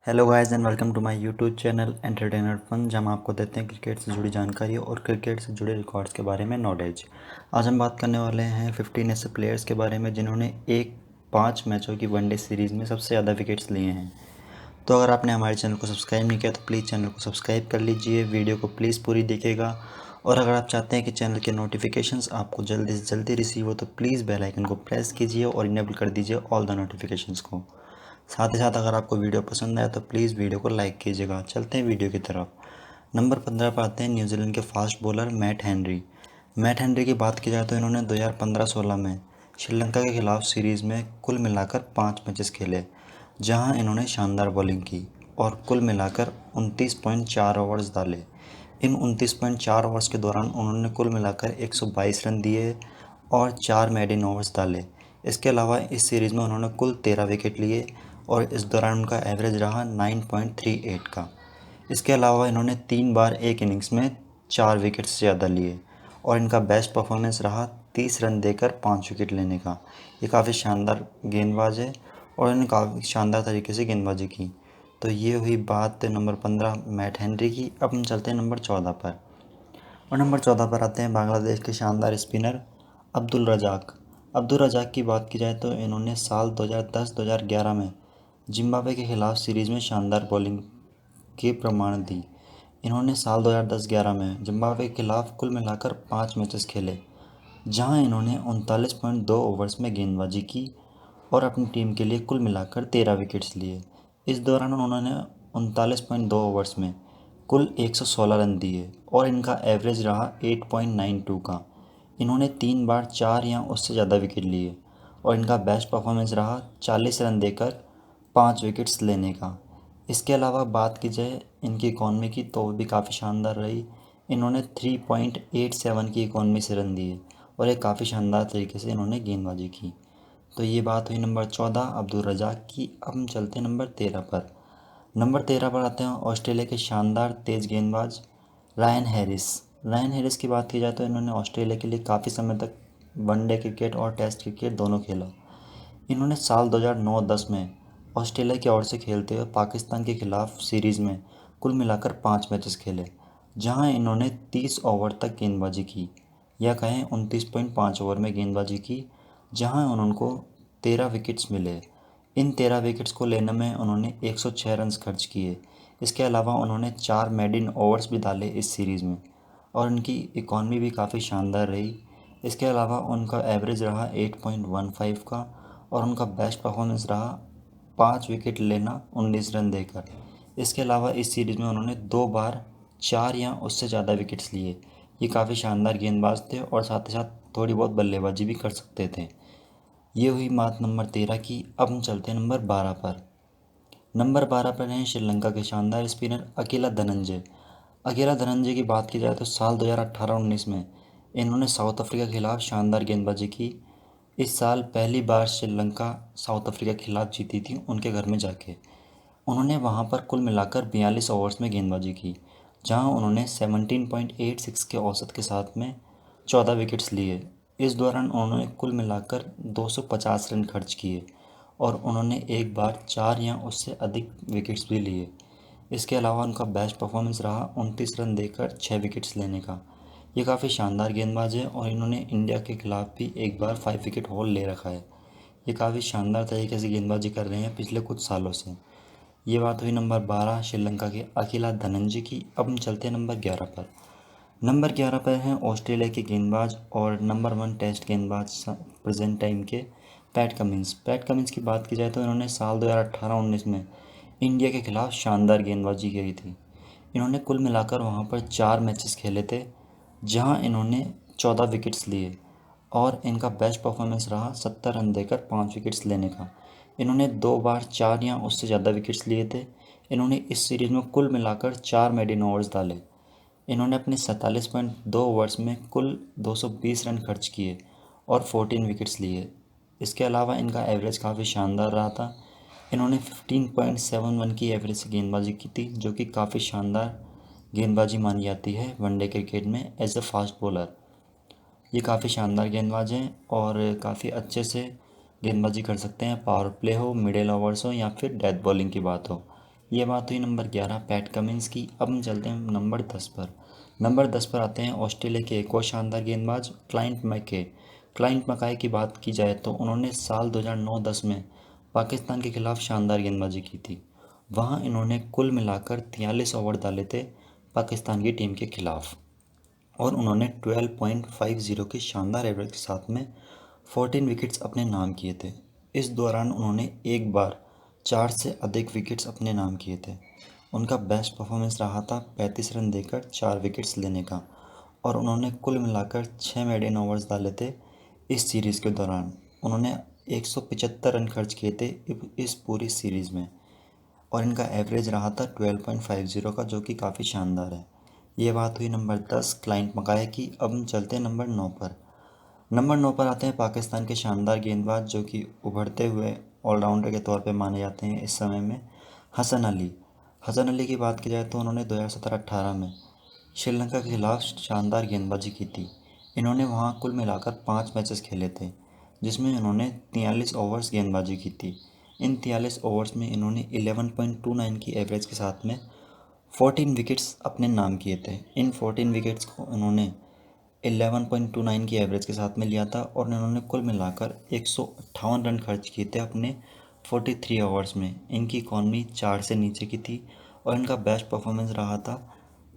Hello guys and welcome to my YouTube channel entertainer fun, जहां हम आपको देते हैं क्रिकेट से जुड़ी जानकारी और क्रिकेट से जुड़े रिकॉर्ड्स के बारे में नॉलेज। आज हम बात करने वाले हैं 15 ऐसे प्लेयर्स के बारे में जिन्होंने एक 5 मैचों की वनडे सीरीज़ में सबसे ज़्यादा विकेट्स लिए हैं। तो अगर आपने हमारे चैनल को सब्सक्राइब नहीं किया तो प्लीज़ चैनल को सब्सक्राइब कर लीजिए, वीडियो को प्लीज़ पूरी देखिएगा। और अगर आप चाहते हैं कि चैनल के नोटिफिकेशंस आपको जल्दी से जल्दी रिसीव हो तो प्लीज़ बेल आइकन को प्रेस कीजिए और इनेबल कर दीजिए ऑल द नोटिफिकेशंस को। साथ ही साथ अगर आपको वीडियो पसंद आए तो प्लीज़ वीडियो को लाइक कीजिएगा। चलते हैं वीडियो की तरफ। नंबर 15 पर आते हैं न्यूजीलैंड के fast bowler Matt Henry. Matt Henry की बात की जाए तो इन्होंने 2015-16 में श्रीलंका के खिलाफ सीरीज़ में कुल मिलाकर 5 मैचेस खेले, जहां इन्होंने शानदार बॉलिंग की और कुल मिलाकर 29.4 ओवर्स डाले। इन 29.4 ओवर्स के दौरान उन्होंने कुल मिलाकर 122 रन दिए और 4 मेडन ओवर्स डाले। इसके अलावा इस सीरीज़ में उन्होंने कुल 13 विकेट लिए और इस दौरान उनका एवरेज रहा 9.38 का। इसके अलावा इन्होंने 3 बार एक इनिंग्स में 4 विकेट से ज़्यादा लिए और इनका बेस्ट परफॉर्मेंस रहा 30 रन देकर 5 विकेट लेने का। ये काफ़ी शानदार गेंदबाज है और इन्होंने काफ़ी शानदार तरीके से गेंदबाजी की। तो ये हुई बात नंबर 15 मैट हेनरी की। अब हम चलते हैं नंबर 14 पर। और नंबर 14 पर आते हैं बांग्लादेश के शानदार स्पिनर अब्दुल रज़ाक। अब्दुल रज़ाक की बात की जाए तो इन्होंने साल 2010-2011 में जिम्बाब्वे के खिलाफ सीरीज़ में शानदार बॉलिंग के प्रमाण दी। इन्होंने साल 2010-11 में जिम्बाब्वे के खिलाफ कुल मिलाकर 5 मैचेस खेले, जहां इन्होंने 39.2 ओवर्स में गेंदबाजी की और अपनी टीम के लिए कुल मिलाकर 13 विकेट्स लिए। इस दौरान उन्होंने 39.2 ओवर्स में कुल 116 रन दिए और इनका एवरेज रहा 8.92 का। इन्होंने 3 बार 4 या उससे ज़्यादा विकेट लिए और इनका बेस्ट परफॉर्मेंस रहा 40 रन देकर 5 विकेट्स लेने का। इसके अलावा बात की जाए इनकी इकॉनमी की तो वो भी काफ़ी शानदार रही। इन्होंने 3.87 की इकॉनमी से रन दिए और एक काफ़ी शानदार तरीके से इन्होंने गेंदबाजी की। तो ये बात हुई नंबर 14 अब्दुल रज़ाक की। अब हम चलते हैं नंबर 13 पर। नंबर 13 पर आते हैं ऑस्ट्रेलिया के शानदार तेज़ गेंदबाज रायन हैरिस। रायन हैरिस की बात की जाए तो इन्होंने ऑस्ट्रेलिया के लिए काफ़ी समय तक वनडे क्रिकेट और टेस्ट क्रिकेट दोनों खेला। इन्होंने साल 2009-10 में ऑस्ट्रेलिया की ओर से खेलते हुए पाकिस्तान के खिलाफ सीरीज़ में कुल मिलाकर 5 मैचेस खेले, जहां इन्होंने 30 ओवर तक गेंदबाजी की, या कहें 29.5 ओवर में गेंदबाजी की, जहां उनको 13 विकेट्स मिले। इन 13 विकेट्स को लेने में उन्होंने 106 रन्स खर्च किए। इसके अलावा उन्होंने 4 मेडन ओवर्स भी डाले इस सीरीज़ में और उनकी इकॉनमी भी काफ़ी शानदार रही। इसके अलावा उनका एवरेज रहा 8.15 का और उनका बेस्ट परफॉर्मेंस रहा 5 विकेट लेना 19 रन देकर। इसके अलावा इस सीरीज़ में उन्होंने 2 बार 4 या उससे ज़्यादा विकेट्स लिए। ये काफ़ी शानदार गेंदबाज थे और साथ ही साथ थोड़ी बहुत बल्लेबाजी भी कर सकते थे। ये हुई बात नंबर 13 की। अब हम चलते हैं नंबर 12 पर। नंबर 12 पर हैं श्रीलंका के शानदार स्पिनर अकेला धनंजय। अकेला धनंजय की बात की जाए तो साल 2018-19 में इन्होंने साउथ अफ्रीका के खिलाफ शानदार गेंदबाजी की। इस साल पहली बार श्रीलंका साउथ अफ्रीका के खिलाफ जीती थी उनके घर में जाके। उन्होंने वहां पर कुल मिलाकर 42 ओवर्स में गेंदबाजी की, जहां उन्होंने 17.86 के औसत के साथ में 14 विकेट्स लिए। इस दौरान उन्होंने कुल मिलाकर 250 रन खर्च किए और उन्होंने एक बार 4 या उससे अधिक विकेट्स भी लिए। इसके अलावा उनका बेस्ट परफॉर्मेंस रहा 29 रन देकर 6 विकेट्स लेने का। ये काफ़ी शानदार गेंदबाज है और इन्होंने इंडिया के खिलाफ भी एक बार 5 विकेट हॉल ले रखा है। ये काफ़ी शानदार तरीके से गेंदबाजी कर रहे हैं पिछले कुछ सालों से। ये बात हुई नंबर 12 श्रीलंका के अकेला धनंजय की। अब हम चलते हैं नंबर 11 पर। नंबर 11 पर हैं ऑस्ट्रेलिया के गेंदबाज और नंबर 1 टेस्ट गेंदबाज प्रेजेंट टाइम के पैट कमिंस। पैट कमिंस की बात की जाए तो इन्होंने साल 2018-19 में इंडिया के खिलाफ शानदार गेंदबाजी की थी। इन्होंने कुल मिलाकर वहां पर 4 मैचेस खेले थे, जहां इन्होंने 14 विकेट्स लिए और इनका बेस्ट परफॉर्मेंस रहा 70 रन देकर 5 विकेट्स लेने का। इन्होंने 2 बार 4 या उससे ज़्यादा विकेट्स लिए थे। इन्होंने इस सीरीज़ में कुल मिलाकर 4 मेडन ओवर्स डाले। इन्होंने अपने 47.2 ओवर्स में कुल 220 रन खर्च किए और 14 विकेट्स लिए। इसके अलावा इनका एवरेज काफ़ी शानदार रहा था। इन्होंने 15.71 की एवरेज से गेंदबाजी की थी, जो कि काफ़ी शानदार गेंदबाजी मानी जाती है वनडे क्रिकेट में एज अ फास्ट बॉलर। ये काफ़ी शानदार गेंदबाज हैं और काफ़ी अच्छे से गेंदबाजी कर सकते हैं, पावर प्ले हो, मिडिल ओवर्स हो या फिर डेथ बॉलिंग की बात हो। ये बात हुई नंबर 11 पैट कमिंस की। अब हम चलते हैं नंबर 10 पर। नंबर 10 पर आते हैं ऑस्ट्रेलिया के एक और शानदार गेंदबाज क्लाइंट मैके। क्लाइंट मकाई की बात की जाए तो उन्होंने साल 2009-10 में पाकिस्तान के खिलाफ शानदार गेंदबाजी की थी। वहाँ इन्होंने कुल मिलाकर 43 ओवर डाले थे पाकिस्तान की टीम के खिलाफ और उन्होंने 12.50 के शानदार एवरेज के साथ में 14 विकेट्स अपने नाम किए थे। इस दौरान उन्होंने एक बार 4 से अधिक विकेट्स अपने नाम किए थे। उनका बेस्ट परफॉर्मेंस रहा था 35 रन देकर 4 विकेट्स लेने का और उन्होंने कुल मिलाकर 6 मेडन ओवर्स डाले थे। इस सीरीज़ के दौरान उन्होंने 175 रन खर्च किए थे इस पूरी सीरीज़ में और इनका एवरेज रहा था 12.50 का, जो कि काफ़ी शानदार है। ये बात हुई नंबर 10 क्लाइंट मकाया की। अब हम चलते हैं नंबर 9 पर। नंबर 9 पर आते हैं पाकिस्तान के शानदार गेंदबाज जो कि उभरते हुए ऑलराउंडर के तौर पे माने जाते हैं इस समय में, हसन अली। हसन अली की बात की जाए तो उन्होंने 2017-18 में श्रीलंका के खिलाफ शानदार गेंदबाजी की थी। इन्होंने वहां कुल मिलाकर 5 मैचेस खेले थे जिसमें इन्होंने 43 ओवर्स गेंदबाजी की थी। इन 43 ओवर्स में इन्होंने 11.29 की एवरेज के साथ में 14 विकेट्स अपने नाम किए थे। इन 14 विकेट्स को उन्होंने 11.29 की एवरेज के साथ में लिया था और इन्होंने कुल मिलाकर 158 रन खर्च किए थे अपने 43 ओवर्स में। इनकी इकॉनमी 4 से नीचे की थी और इनका बेस्ट परफॉर्मेंस रहा था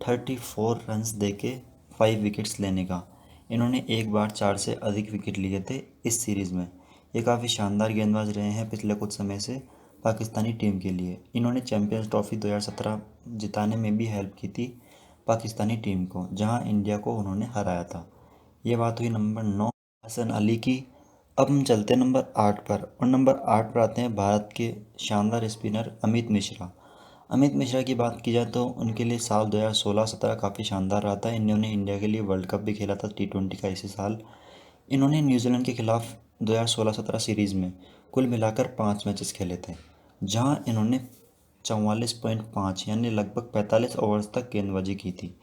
34 रन्स देके 5 विकेट्स लेने का। इन्होंने एक बार 4 से अधिक विकेट लिए थे इस सीरीज़ में। ये काफ़ी शानदार गेंदबाज रहे हैं पिछले कुछ समय से पाकिस्तानी टीम के लिए। इन्होंने चैम्पियंस ट्रॉफी 2017 जिताने में भी हेल्प की थी पाकिस्तानी टीम को, जहां इंडिया को उन्होंने हराया था। ये बात हुई नंबर 9 हसन अली की। अब हम चलते हैं नंबर 8 पर और नंबर 8 पर आते हैं भारत के शानदार स्पिनर अमित मिश्रा। अमित मिश्रा की बात की जाए तो उनके लिए साल 2016-17 काफ़ी शानदार रहा था। इन्होंने इंडिया के लिए वर्ल्ड कप भी खेला था T20 का इसी साल। इन्होंने न्यूजीलैंड के खिलाफ 2016-17 सीरीज़ में कुल मिलाकर 5 मैचेस खेले थे जहां इन्होंने 44.5 यानी लगभग 45 ओवर्स तक गेंदबाजी की थी।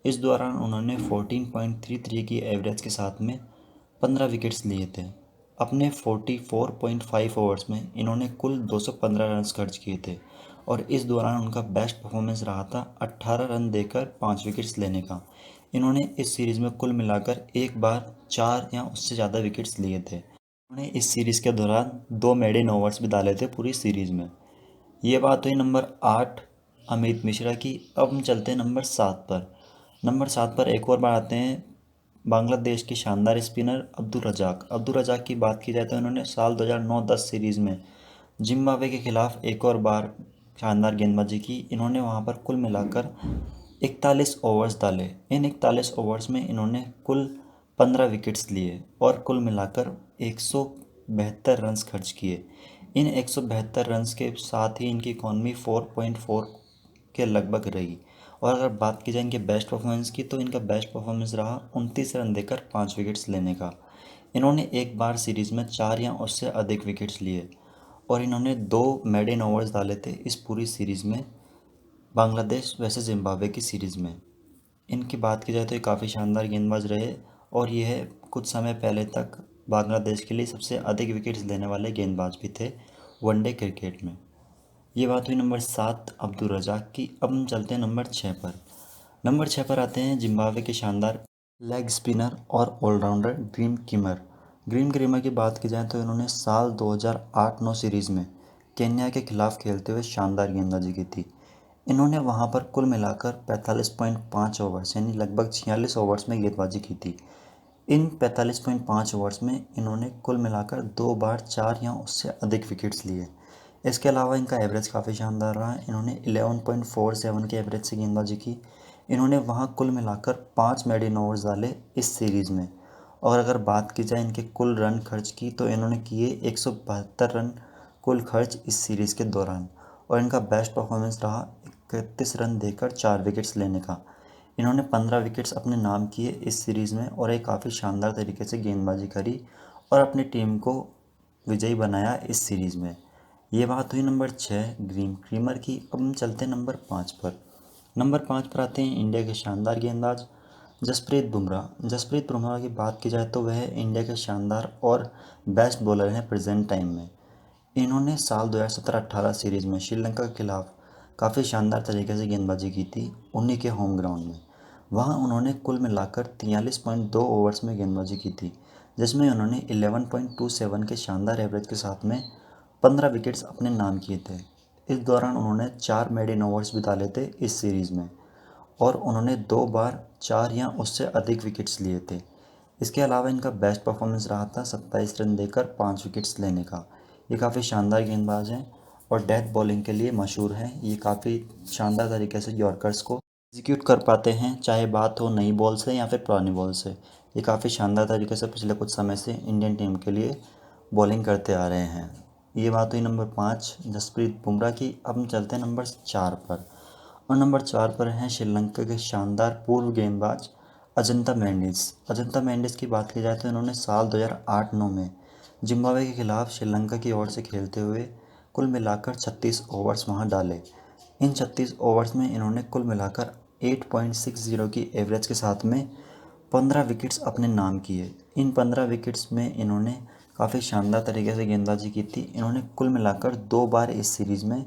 इस दौरान उन्होंने 14.33 की एवरेज के साथ में 15 विकेट्स लिए थे। अपने 44.5 ओवर्स में इन्होंने कुल 215 रन खर्च किए थे और इस दौरान उनका बेस्ट परफॉर्मेंस रहा था 18 रन देकर 5 विकेट्स लेने का। इन्होंने इस सीरीज़ में कुल मिलाकर एक बार 4 या उससे ज़्यादा विकेट्स लिए थे। उन्होंने इस सीरीज़ के दौरान 2 मेडन ओवर्स भी डाले थे पूरी सीरीज़ में। ये बात हुई नंबर 8 अमित मिश्रा की। अब हम चलते हैं नंबर 7 पर। नंबर 7 पर एक और बार आते हैं बांग्लादेश के शानदार स्पिनर अब्दुल रज़ाक। अब्दुल रज़ाक की बात की जाए तो इन्होंने साल 2009-10 सीरीज़ में जिम्बाब्वे के खिलाफ एक और बार शानदार गेंदबाजी की। इन्होंने वहां पर कुल मिलाकर 41 ओवर्स डाले। इन 41 ओवर्स में इन्होंने कुल 15 विकेट्स लिए और कुल मिलाकर 172 रन्स खर्च किए। इन 172 रन्स के साथ ही इनकी इकॉनमी 4.4 के लगभग रही। और अगर बात की जाए इनके बेस्ट परफॉर्मेंस की तो इनका बेस्ट परफॉर्मेंस रहा 29 रन देकर 5 विकेट्स लेने का। इन्होंने एक बार सीरीज़ में 4 या उससे अधिक विकेट्स लिए और इन्होंने 2 मेडन ओवर्स डाले थे इस पूरी सीरीज़ में बांग्लादेश वैसे जिम्बाब्वे की सीरीज़ में। इनकी बात की जाए तो ये काफ़ी शानदार गेंदबाज रहे और यह कुछ समय पहले तक बांग्लादेश के लिए सबसे अधिक विकेट्स लेने वाले गेंदबाज भी थे वनडे क्रिकेट में। ये बात हुई नंबर 7 अब्दुल रज़ाक की। अब हम चलते हैं नंबर 6 पर। नंबर 6 पर आते हैं जिम्बाब्वे के शानदार लेग स्पिनर और allrounder grim Kemar. Grim Kemar की बात की जाए तो इन्होंने साल 2008-9 सीरीज़ में केन्या के खिलाफ खेलते हुए शानदार गेंदबाजी की थी। इन्होंने वहां पर कुल मिलाकर 45.5 ओवर्स यानी लगभग 46 ओवर्स में गेंदबाजी की थी। इन 45.5 ओवर्स में इन्होंने कुल मिलाकर 2 बार 4 या उससे अधिक विकेट्स लिए। इसके अलावा इनका एवरेज काफ़ी शानदार रहा। इन्होंने 11.47 के एवरेज से गेंदबाजी की। इन्होंने वहां कुल मिलाकर 5 मेडन ओवर्स डाले इस सीरीज़ में और अगर बात की जाए इनके कुल रन खर्च की तो इन्होंने किए 172 रन कुल खर्च इस सीरीज़ के दौरान और इनका बेस्ट परफॉर्मेंस रहा 31 रन देकर 4 विकेट्स लेने का। इन्होंने 15 विकेट्स अपने नाम किए इस सीरीज़ में और एक काफ़ी शानदार तरीके से गेंदबाजी करी और अपनी टीम को विजयी बनाया इस सीरीज़ में। ये बात हुई नंबर 6 ग्रीम क्रीमर की। अब हम चलते हैं नंबर 5 पर। नंबर 5 पर आते हैं इंडिया के शानदार गेंदबाज जसप्रीत बुमराह। जसप्रीत बुमराह की बात की जाए तो वह इंडिया के शानदार और बेस्ट बॉलर हैं प्रेजेंट टाइम में। इन्होंने साल 2017-18 सीरीज़ में श्रीलंका के खिलाफ काफ़ी शानदार तरीके से गेंदबाजी की थी उन्हीं के होम ग्राउंड में। वहाँ उन्होंने कुल मिलाकर 43.2 ओवर्स में गेंदबाजी की थी, जिसमें उन्होंने 11.27 के शानदार एवरेज के साथ में 15 विकेट्स अपने नाम किए थे। इस दौरान उन्होंने 4 मेडन ओवर्स भी डाले थे इस सीरीज़ में, और उन्होंने 2 बार 4 या उससे अधिक विकेट्स लिए थे। इसके अलावा इनका बेस्ट परफॉर्मेंस रहा था 27 रन देकर 5 विकेट्स लेने का। ये काफ़ी शानदार गेंदबाज हैं और डेथ बॉलिंग के लिए मशहूर हैं। ये काफ़ी शानदार तरीके से यॉर्कर्स को एग्जीक्यूट कर पाते हैं, चाहे बात हो नई बॉल से या फिर पुरानी बॉल से। ये काफ़ी शानदार तरीके से पिछले कुछ समय से इंडियन टीम के लिए बॉलिंग करते आ रहे हैं। ये बात हुई नंबर 5 जसप्रीत बुमराह की। अब हम चलते हैं नंबर 4 पर, और नंबर 4 पर हैं श्रीलंका के शानदार पूर्व गेंदबाज अजंता मेंडिस। अजंता मेंडिस की बात की जाए तो इन्होंने साल 2008-9 में जिम्बाब्वे के खिलाफ श्रीलंका की ओर से खेलते हुए कुल मिलाकर 36 ओवर्स वहां डाले। इन 36 ओवर्स में इन्होंने कुल मिलाकर 8.60 की एवरेज के साथ में 15 विकेट्स अपने नाम किए। इन 15 विकेट्स में इन्होंने काफ़ी शानदार तरीके से गेंदबाजी की थी। इन्होंने कुल मिलाकर 2 बार इस सीरीज़ में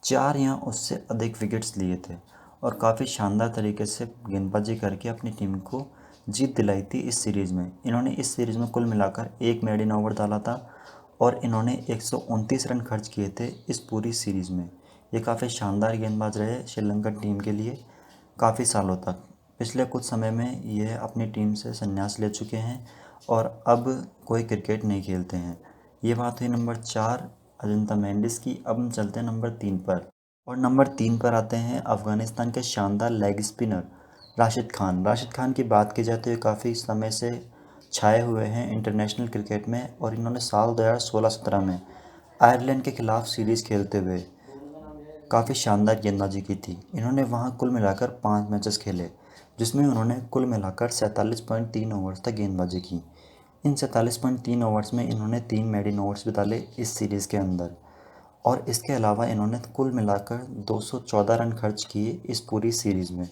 4 या उससे अधिक विकेट्स लिए थे और काफ़ी शानदार तरीके से गेंदबाजी करके अपनी टीम को जीत दिलाई थी इस सीरीज़ में। इन्होंने इस सीरीज़ में कुल मिलाकर 1 मेडन ओवर डाला था और इन्होंने 129 रन खर्च किए थे इस पूरी सीरीज़ में। ये काफ़ी शानदार गेंदबाज रहे श्रीलंका टीम के लिए काफ़ी सालों तक। पिछले कुछ समय में ये अपनी टीम से संन्यास ले चुके हैं और अब कोई क्रिकेट नहीं खेलते हैं। ये बात हुई नंबर 4 अजंता मेंडिस की। अब हम चलते हैं नंबर 3 पर, और नंबर 3 पर आते हैं अफ़गानिस्तान के शानदार लेग स्पिनर राशिद खान। राशिद खान की बात की जाए तो ये काफ़ी समय से छाए हुए हैं इंटरनेशनल क्रिकेट में, और इन्होंने साल 2016-17 में आयरलैंड के खिलाफ सीरीज़ खेलते हुए काफ़ी शानदार गेंदबाजी की थी। इन्होंने वहां कुल मिलाकर 5 मैचेस खेले, जिसमें उन्होंने कुल मिलाकर 47.3 ओवर्स तक गेंदबाजी की। इन 47.3 ओवर्स में इन्होंने 3 मेडन ओवर्स भी डाले इस सीरीज़ के अंदर, और इसके अलावा इन्होंने कुल मिलाकर 214 रन खर्च किए इस पूरी सीरीज़ में।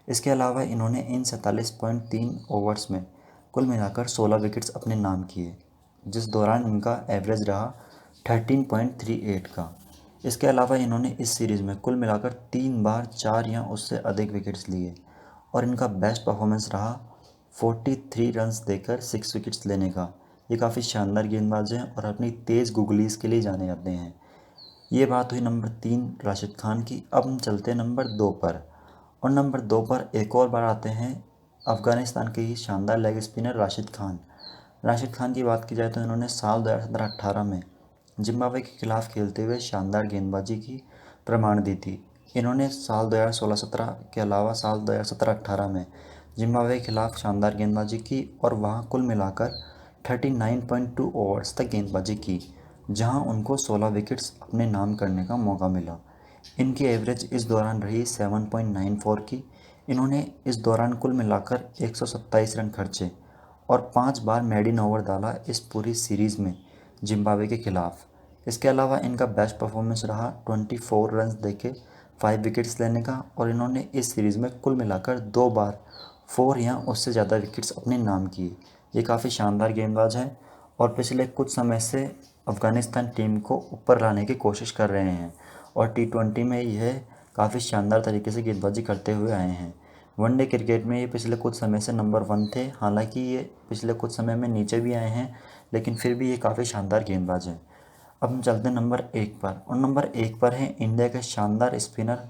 इसके अलावा इन्होंने इन 47.3 ओवर्स में कुल मिलाकर 16 विकेट्स अपने नाम किए, जिस दौरान इनका एवरेज रहा 13.38 का। इसके अलावा इन्होंने इस सीरीज़ में कुल मिलाकर 3 बार 4 या उससे अधिक विकेट्स लिए, और इनका बेस्ट परफॉर्मेंस रहा 43 रन्स देकर 6 विकेट्स लेने का। ये काफ़ी शानदार गेंदबाज हैं और अपनी तेज़ गुगलीज़ के लिए जाने जाते हैं। ये बात हुई नंबर 3 राशिद खान की। अब हम चलते हैं नंबर 2 पर, और नंबर 2 पर एक और बार आते हैं अफ़गानिस्तान के ही शानदार लेग स्पिनर राशिद खान। राशिद खान की बात की जाए तो इन्होंने साल 2017-18 में जिम्बाब्वे के खिलाफ खेलते हुए शानदार गेंदबाजी की प्रमाण दी थी। इन्होंने साल 2016-17 के अलावा साल 2017-18 में जिम्बाब्वे के खिलाफ शानदार गेंदबाजी की और वहां कुल मिलाकर 39.2 ओवर्स तक गेंदबाजी की, जहां उनको 16 विकेट्स अपने नाम करने का मौका मिला। इनकी एवरेज इस दौरान रही 7.94 की। इन्होंने इस दौरान कुल मिलाकर 127 रन खर्चे और 5 बार मेडन ओवर डाला इस पूरी सीरीज़ में जिम्बाब्वे के खिलाफ। इसके अलावा इनका बेस्ट परफॉर्मेंस रहा 24 रन्स देके 5 विकेट्स लेने का, और इन्होंने इस सीरीज़ में कुल मिलाकर 2 बार 4 या उससे ज़्यादा विकेट्स अपने नाम किए। ये काफ़ी शानदार गेंदबाज हैं और पिछले कुछ समय से अफ़गानिस्तान टीम को ऊपर लाने की कोशिश कर रहे हैं, और T20 में यह काफ़ी शानदार तरीके से गेंदबाजी करते हुए आए हैं। वनडे क्रिकेट में ये पिछले कुछ समय से नंबर 1 थे, हालांकि ये पिछले कुछ समय में नीचे भी आए हैं, लेकिन फिर भी ये काफ़ी शानदार गेंदबाज हैं। अब हम चलते हैं नंबर 1 पर, और नंबर 1 पर हैं इंडिया के शानदार spinner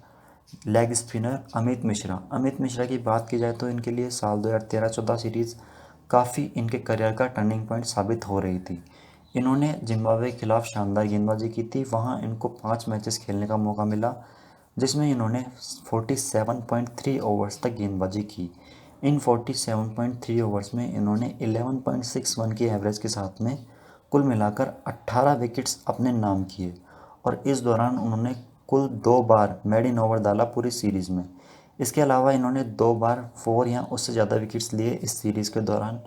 leg spinner Amit Mishra. Amit Mishra की बात की जाए तो इनके लिए साल 2013-14 सीरीज़ काफ़ी इनके करियर का टर्निंग पॉइंट साबित हो रही थी। इन्होंने जिम्बाब्वे के खिलाफ शानदार गेंदबाजी की थी। वहां इनको 5 मैचेस खेलने का मौका मिला, जिसमें इन्होंने 47.3 ओवर्स तक गेंदबाजी की। इन 47.3 ओवर्स में इन्होंने 11.61 की एवरेज के साथ में कुल मिलाकर 18 विकेट्स अपने नाम किए, और इस दौरान उन्होंने कुल 2 बार मेडन ओवर डाला पूरी सीरीज़ में। इसके अलावा इन्होंने 2 बार 4 या उससे ज़्यादा विकेट्स लिए इस सीरीज़ के दौरान,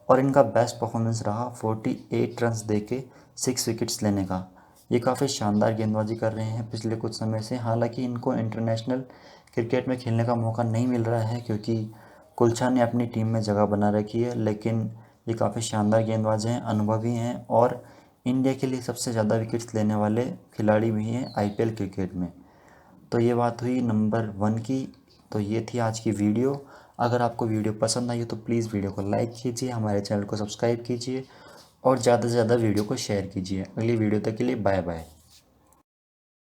और इनका बेस्ट परफॉर्मेंस रहा 48 रन्स देके 6 विकेट्स लेने का। ये काफ़ी शानदार गेंदबाजी कर रहे हैं पिछले कुछ समय से। हालांकि इनको इंटरनेशनल क्रिकेट में खेलने का मौका नहीं मिल रहा है, क्योंकि कुलचा ने अपनी टीम में जगह बना रखी है, लेकिन ये काफ़ी शानदार गेंदबाज हैं, अनुभवी हैं, और इंडिया के लिए सबसे ज़्यादा विकेट्स लेने वाले खिलाड़ी भी हैं IPL क्रिकेट में। तो ये बात हुई नंबर 1 की। तो ये थी आज की वीडियो। अगर आपको वीडियो पसंद आई हो तो प्लीज़ वीडियो को लाइक कीजिए, हमारे चैनल को सब्सक्राइब कीजिए और ज़्यादा से ज़्यादा वीडियो को शेयर कीजिए। अगली वीडियो तक के लिए बाय बाय।